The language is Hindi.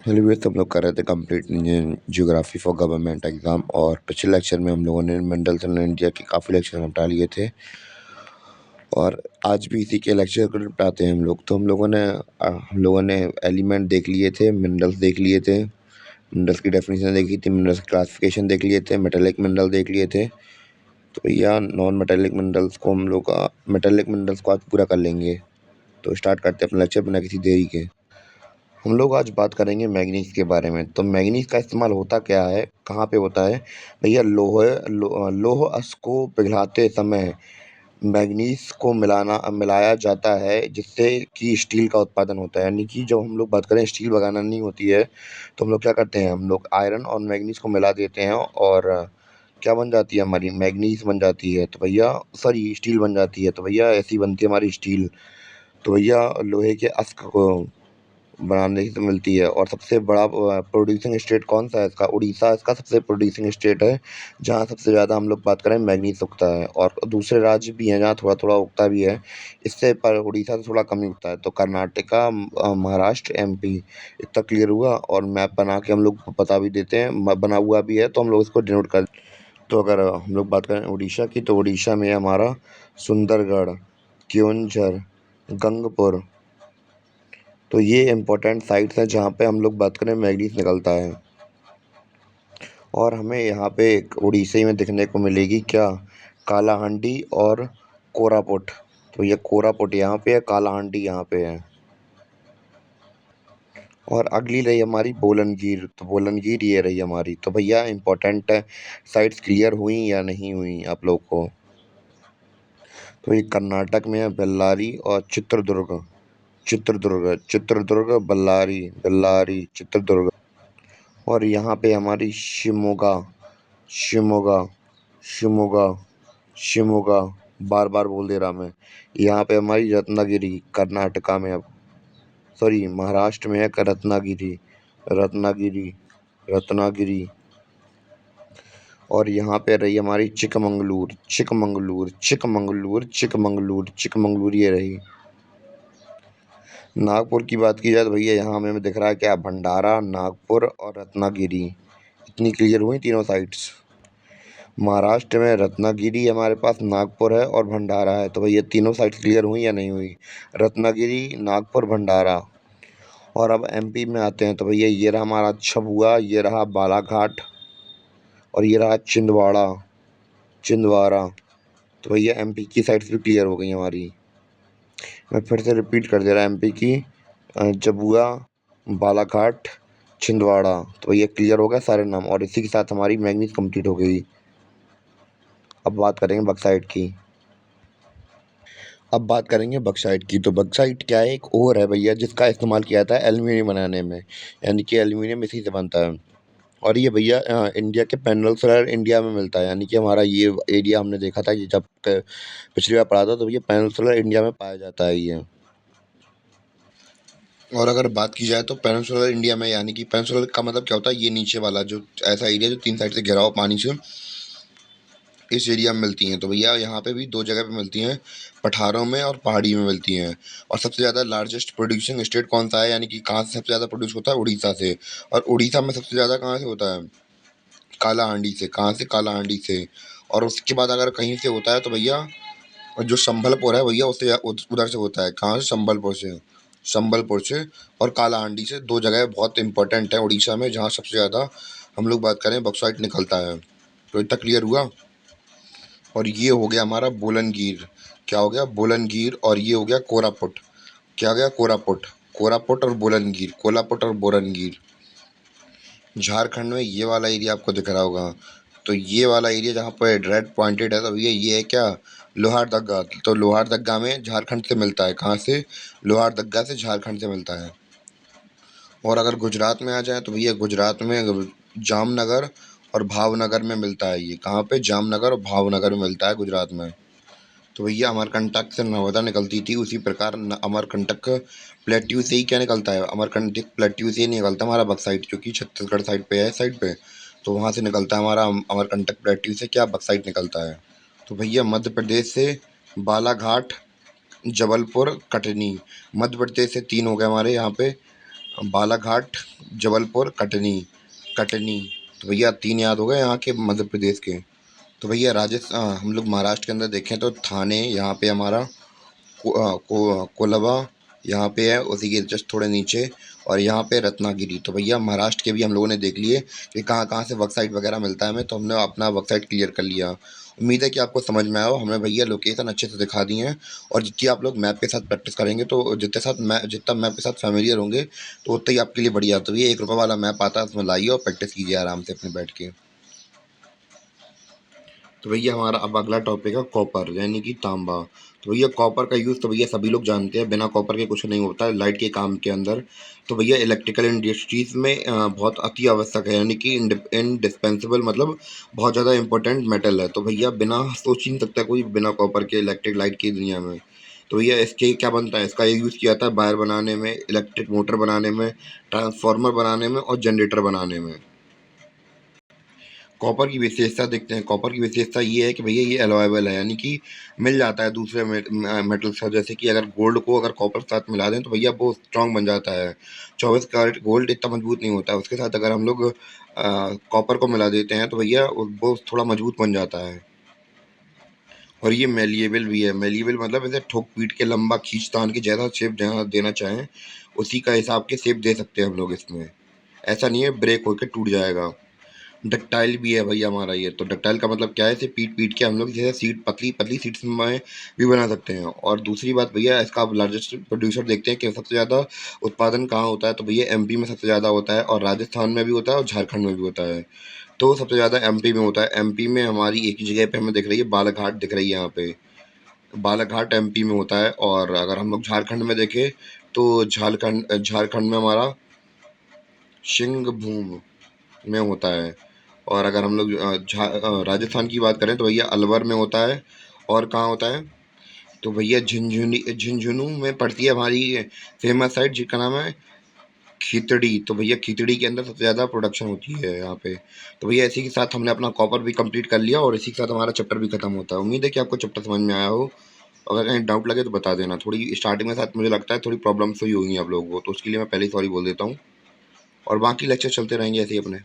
हेलो भैया, तो हम लोग कर रहे थे complete geography for government exam. और पिछले लेक्चर में हम लोगों ने मंडल्स इन इंडिया के काफ़ी लेक्चर निपटा लिए थे और आज भी इसी के लेक्चर को निपटाते हैं हम लोग। तो हम लोगों ने एलिमेंट देख लिए थे, मिनरल्स देख लिए थे, मिनरल्स की डेफिनेशन देखी थी, मिनरल्स की क्लासिफिकेशन देख लिए थे, मेटेलिक मिनरल देख लिए थे। तो भैया नॉन मेटेलिक मिनरल्स को हम लोग मेटेलिक मिनरल्स को आज पूरा कर लेंगे। तो स्टार्ट करते हैं अपना लेक्चर बिना किसी देरी के। हम लोग आज बात करेंगे मैग्नीज के बारे में। तो मैग्नीज का इस्तेमाल होता क्या है, कहाँ पे होता है भैया? लौह अयस्क को पिघलाते समय मैग्नीज को मिलाया जाता है, जिससे कि स्टील का उत्पादन होता है। यानी कि जब हम लोग बात करें स्टील वगैरह नहीं होती है, तो हम लोग क्या करते हैं, हम लोग आयरन और मैग्नीज को मिला देते हैं और क्या बन जाती है हमारी? मैग्नीज बन जाती है। तो भैया सॉरी, स्टील बन जाती है। तो भैया ऐसी बनती है हमारी स्टील। तो भैया लोहे के अयस्क को बनाने से मिलती है। और सबसे बड़ा प्रोड्यूसिंग स्टेट कौन सा है इसका? उड़ीसा इसका सबसे प्रोड्यूसिंग स्टेट है, जहाँ सबसे ज़्यादा हम लोग बात करें मैग्नीज उगता है। और दूसरे राज्य भी हैं जहाँ थोड़ा थोड़ा उगता भी है, इससे पर उड़ीसा से थोड़ा कम ही उगता है। तो कर्नाटका, महाराष्ट्र, एमपी। इतना क्लियर हुआ। और मैप बना के हम लोग बता भी देते हैं, बना हुआ भी है, तो हम लोग इसको डिनोट कर। तो अगर हम लोग बात करें उड़ीसा की, तो उड़ीसा में हमारा सुंदरगढ़, क्योंझर, गंगपुर। तो ये इम्पोर्टेंट साइट्स हैं जहाँ पे हम लोग बात करें मैग्नीज निकलता है। और हमें यहाँ पे एक उड़ीसा में दिखने को मिलेगी क्या? कालाहांडी और कोरापुट। तो ये कोरापुट यहाँ पे है, कालाहांडी यहाँ पे है। और अगली रही हमारी बोलनगिर। तो बोलनगिर ये रही हमारी। तो भैया इम्पोर्टेंट साइट्स क्लियर हुई या नहीं हुई आप लोग को? तो ये कर्नाटक में है बेल्लारी और चित्रदुर्ग। चित्रदुर्ग, बल्लारी, चित्रदुर्ग। और यहाँ पे हमारी शिमोगा, शिमोगा, शिमोगा, शिमोगा, बार बार बोल दे रहा मैं। यहाँ पे हमारी रत्नागिरी, कर्नाटका में। अब सॉरी, महाराष्ट्र में है रत्नागिरी, रत्नागिरी, रत्नागिरी। और यहाँ पे रही हमारी चिकमंगलूर, चिकमंगलूर, चिकमंगलूर, चिकमंगलूर, चिकमंगलूर ये रही। नागपुर की बात की जाए तो भैया यहाँ हमें दिख रहा है क्या? भंडारा, नागपुर और रत्नागिरी। इतनी क्लियर हुई तीनों साइट्स। महाराष्ट्र में रत्नागिरी हमारे पास, नागपुर है और भंडारा है। तो भैया तीनों साइट्स क्लियर हुई या नहीं हुई? रत्नागिरी, नागपुर, भंडारा। और अब एमपी में आते हैं। तो भैया ये रहा हमारा छबुआ, ये रहा बालाघाट और ये रहा छिंदवाड़ा, छिंदवाड़ा। तो भैया एमपी की साइट्स भी क्लियर हो गई हमारी। मैं फिर से रिपीट कर दे रहा एमपी की, जबुआ, बालाघाट, छिंदवाड़ा। तो ये क्लियर हो गया सारे नाम, और इसी के साथ हमारी मैग्नीज कंप्लीट हो गई। अब बात करेंगे बक्साइट की। अब बात करेंगे बक्साइट की। तो बक्साइट क्या है? एक ओर है भैया, जिसका इस्तेमाल किया जाता है एल्यूमीनियम बनाने में। यानी कि एल्यूमीनियम इसी से बनता है। और ये भैया इंडिया के पेनिनसुलर इंडिया में मिलता है। यानी कि हमारा ये एरिया हमने देखा था कि जब पिछली बार पढ़ा था, तो ये पेनिनसुलर इंडिया में पाया जाता है ये। और अगर बात की जाए तो पेनिनसुलर इंडिया में, यानी कि पेनिनसुलर का मतलब क्या होता है? ये नीचे वाला जो ऐसा एरिया जो तीन साइड से घिरा हो पानी से, इस एरिया में मिलती हैं। तो भैया यहाँ पे भी दो जगह पे मिलती हैं, पठारों में और पहाड़ी में मिलती हैं। और सबसे ज़्यादा लार्जेस्ट प्रोड्यूसिंग स्टेट कौन सा है? यानी कि कहाँ से सबसे ज़्यादा प्रोड्यूस होता है? उड़ीसा से। और उड़ीसा में सबसे ज़्यादा कहाँ से होता है? कालाहांडी से। कहाँ से? कालाहांडी से। और उसके बाद अगर कहीं से होता है तो भैया जो संबलपुर है भैया, उससे उधर से होता है। कहाँ से? संबलपुर से, संबलपुर से। और कालाहांडी से। दो जगह बहुत इंपॉर्टेंट है उड़ीसा में, जहाँ सबसे ज़्यादा हम लोग बात करें बॉक्साइट निकलता है। तो इतना क्लियर हुआ। और ये हो गया हमारा बोलनगिर। क्या हो गया? बोलनगिर। और ये हो गया कोरापुट। क्या हो गया? कोरापुट। कोरापुट और बोलनगिर, कोल्हापुट और बोलनगिर। झारखंड में ये वाला एरिया आपको दिख रहा होगा। तो ये वाला एरिया जहाँ पर रेड पॉइंटेड है, तो ये है क्या? लोहारदग्गा। तो लोहारदग्गा में झारखंड से मिलता है। कहाँ से? लोहारदग्गा से झारखंड से मिलता है। और अगर गुजरात में आ जाए तो भैया गुजरात में जामनगर और भावनगर में मिलता है। ये कहाँ पे? जामनगर और भावनगर में मिलता है गुजरात में। तो भैया अमरकंटक से नर्मदा निकलती थी, उसी प्रकार अमरकंटक प्लेट्यू से ही क्या निकलता है? अमरकंटक प्लेट्यू से ही निकलता है हमारा बक्साइट, जो कि छत्तीसगढ़ साइड पे है, साइड पे। तो वहाँ से निकलता है हमारा अमरकंटक प्लेट्यू से क्या? बक्साइट निकलता है। तो भैया मध्य प्रदेश से बालाघाट, जबलपुर, कटनी। मध्य प्रदेश से तीन हो गए हमारे यहाँ पे, बालाघाट, जबलपुर, कटनी। कटनी। तो भैया 3 याद हो गए यहाँ के मध्य प्रदेश के। तो भैया हम लोग महाराष्ट्र के अंदर देखें तो थाने यहाँ पे हमारा, कोलाबा यहाँ पे है, उसी के जस्ट थोड़े नीचे। और यहाँ पे रत्नागिरी। तो भैया महाराष्ट्र के भी हम लोगों ने देख लिए कि कहाँ कहाँ से वर्कसाइट वगैरह मिलता है हमें, तो हमने अपना वर्कसाइट क्लियर कर लिया। उम्मीद है कि आपको समझ में आया हो। हमने भैया लोकेशन अच्छे से दिखा दी है। और जितनी आप लोग मैप के साथ प्रैक्टिस करेंगे, तो जितना मैप के साथ फेमिलियर होंगे, तो उतना ही आपके लिए बढ़िया। तो ये 1 रुपये वाला मैप आता है, उसमें लाइए और प्रैक्टिस कीजिए आराम से अपने बैठ के। तो भैया हमारा अब अगला टॉपिक है कॉपर, यानी कि तांबा। तो भैया कॉपर का यूज़ तो भैया सभी लोग जानते हैं, बिना कॉपर के कुछ नहीं होता है लाइट के काम के अंदर। तो भैया इलेक्ट्रिकल इंडस्ट्रीज़ में बहुत अति आवश्यक है, यानी कि इंडिस्पेंसेबल, मतलब बहुत ज़्यादा इंपॉर्टेंट मेटल है। तो भैया बिना सोच ही नहीं सकता कोई बिना कॉपर के इलेक्ट्रिक लाइट की दुनिया में। तो भैया इसके क्या बनता है, इसका यूज़ किया जाता है वायर बनाने में, इलेक्ट्रिक मोटर बनाने में, ट्रांसफार्मर बनाने में और जनरेटर बनाने में। कॉपर की विशेषता देखते हैं। कॉपर की विशेषता ये है कि भैया ये एलॉयबल है, यानी कि मिल जाता है दूसरे मेटल से। जैसे कि अगर गोल्ड को अगर कॉपर के साथ मिला दें, तो भैया वो स्ट्रांग बन जाता है। 24 कैरेट गोल्ड इतना मजबूत नहीं होता है, उसके साथ अगर हम लोग कॉपर को मिला देते हैं, तो भैया वो थोड़ा मजबूत बन जाता है। और ये मेलिएबल भी है। मेलिएबल मतलब इसे ठोक पीट के, लंबा खींच तान के, जैसा शेप जहाँ देना चाहें उसी का हिसाब के शेप दे सकते हैं हम लोग इसमें। ऐसा नहीं है ब्रेक होकर टूट जाएगा। डक्टाइल भी है भैया हमारा ये। तो डक्टाइल का मतलब क्या है, इसे पीट पीट के हम लोग जैसे सीट, पतली पतली सीट्स में भी बना सकते हैं। और दूसरी बात भैया, इसका आप लार्जेस्ट प्रोड्यूसर देखते हैं कि सबसे ज़्यादा उत्पादन कहाँ होता है, तो भैया एमपी में सबसे ज़्यादा होता है, और राजस्थान में भी होता है, और झारखंड में भी होता है। तो सबसे ज़्यादा एमपी में होता है। एमपी में हमारी एक ही जगह पे हमें दिख रही है, बालाघाट दिख रही है यहाँ पे। बालाघाट एमपी में होता है। और अगर हम लोग झारखंड में देखें, तो झारखंड झारखंड में हमारा सिंहभूम में होता है। और अगर हम लोग राजस्थान की बात करें, तो भैया अलवर में होता है। और कहाँ होता है, तो भैया झुंझुनू में पड़ती है हमारी फेमस साइट, जिसका नाम है खितड़ी। तो भैया खितड़ी के अंदर सबसे ज़्यादा प्रोडक्शन होती है यहाँ पे। तो भैया इसी के साथ हमने अपना कॉपर भी कंप्लीट कर लिया, और इसी के साथ हमारा चैप्टर भी खत्म होता है। उम्मीद है कि आपको चैप्टर समझ में आया हो। अगर कहीं डाउट लगे तो बता देना। थोड़ी स्टार्टिंग में साथ मुझे लगता है थोड़ी प्रॉब्लम्स हुई होंगी आप लोगों को, तो उसके लिए मैं पहले ही सॉरी बोल देता हूँ। और बाकी लेक्चर चलते रहेंगे ऐसे ही अपने।